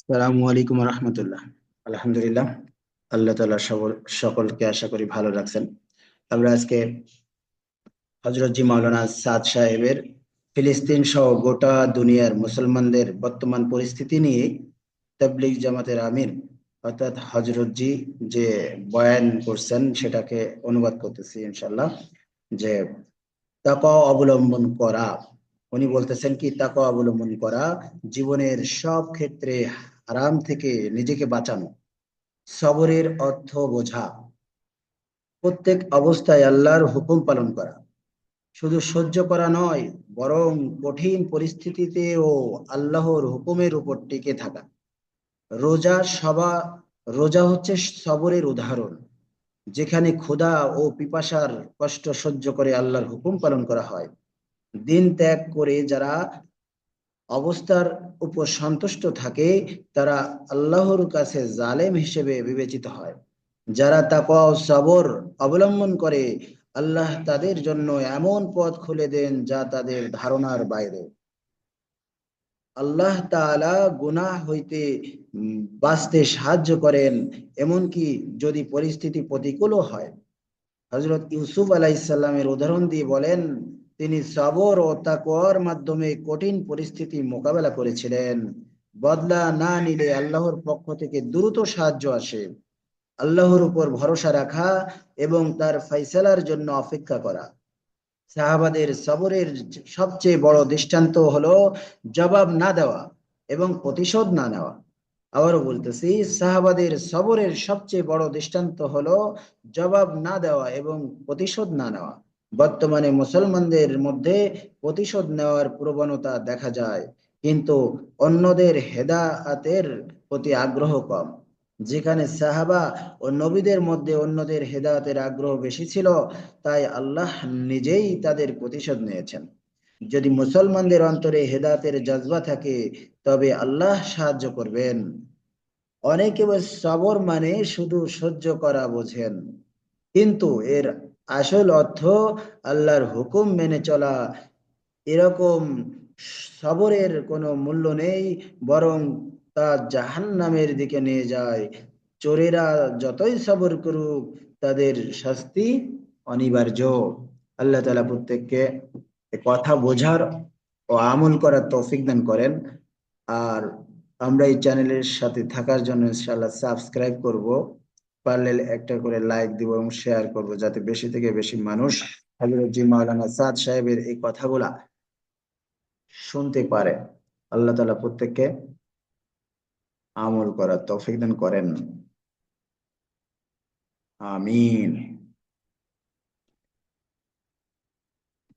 আসসালামু আলাইকুম রহমতুল্লাহ। আলহামদুলিল্লাহ, আল্লাহ তাআলা সকলকে আশা করি ভালো রাখছেন। আমরা আজকে হযরত জি মাওলানা সাদ সাহেবের ফিলিস্তিন সহ গোটা দুনিয়ার মুসলমানদের বর্তমান পরিস্থিতি নিয়ে তাবলিগ জামাতের আমির অর্থাৎ হযরত জি যে বয়ান করছেন সেটাকে অনুবাদ করতেছি ইনশাআল্লাহ। যে তাকওয়া অবলম্বন করা, উনি বলতেছেন কি তাকওয়া অবলম্বন করা, জীবনের সব ক্ষেত্রে হারাম থেকে নিজেকে বাঁচানো, সবরের অর্থ বোঝা, প্রত্যেক অবস্থায় আল্লাহর হুকুম পালন করা, শুধু সহ্য করা নয় বরং কঠিন পরিস্থিতিতেও আল্লাহর হুকুমের উপর টিকে থাকা। রোজা সবা রোজা হচ্ছে সবরের উদাহরণ, যেখানে ক্ষুধা ও পিপাসার কষ্ট সহ্য করে আল্লাহর হুকুম পালন করা হয়। দিন ত্যাগ করে যারা অবস্থার উপর সন্তুষ্ট থাকে তারা আল্লাহর কাছে জালেম হিসেবে বিবেচিত হয়। যারা তাকওয়া ও সবর অবলম্বন করে আল্লাহ তাদের জন্য এমন পথ খুলে দেন যা তাদের ধারণার বাইরে। আল্লাহ তাআলা গুনাহ হইতে বাঁচতে সাহায্য করেন, এমনকি যদি পরিস্থিতি প্রতিকূলও হয়। হযরত ইউসুফ আলাইহিস সালামের উদাহরণ দিয়ে বলেন, তিনি সবর ও তাকওয়ার মাধ্যমে কঠিন পরিস্থিতি মোকাবেলা করেছিলেন। বদলা না নিলে আল্লাহর পক্ষ থেকে দ্রুত সাহায্য আসে। আল্লাহর উপর ভরসা রাখা এবং তার ফয়সালার জন্য অপেক্ষা করা। সাহাবাদের সবরের সবচেয়ে বড় দৃষ্টান্ত হলো জবাব না দেওয়া এবং প্রতিশোধ না নেওয়া। আবারও বলতেছি, সাহাবাদের সবরের সবচেয়ে বড় দৃষ্টান্ত হলো জবাব না দেওয়া এবং প্রতিশোধ না নেওয়া। বর্তমানে মুসলমানদের মধ্যে প্রতিশোধ নেওয়ার প্রবণতা দেখা যায়, কিন্তু অন্যদের হেদায়েতের প্রতি আগ্রহ কম। যেখানে সাহাবা ও নবীদের মধ্যে অন্যদের হেদায়েতের আগ্রহ বেশি ছিল, তাই আল্লাহ নিজেই তাদের প্রতিশোধ নিয়েছেন। যদি মুসলমানদের অন্তরে হেদায়েতের জজবা থাকে তবে আল্লাহ সাহায্য করবেন। অনেকে সবর মানে শুধু সহ্য করা বোঝেন, কিন্তু এর আসল অর্থ আল্লাহর হুকুম মেনে চলা। এরকম সবরের কোনো মূল্য নেই, বরং তা জাহান্নামের দিকে নিয়ে যায়। চোরেরা যতই সবর করুক তাদের শাস্তি অনিবার্য। আল্লাহ তাআলা প্রত্যেককে এ কথা বোঝার ও আমল করার তৌফিক দান করেন। আর আমরা এই চ্যানেলের সাথে থাকার জন্য ইনশাআল্লাহ সাবস্ক্রাইব করব, পারলে একটা করে লাইক দিব এবং শেয়ার করব, যাতে বেশি থেকে বেশি মানুষ হযরত জি মাওলানা সাদ সাহেবের এই কথাগুলা শুনতে পারে। আল্লাহ তাআলা প্রত্যেককে আমল করার তৌফিক দান করেন। আমিন।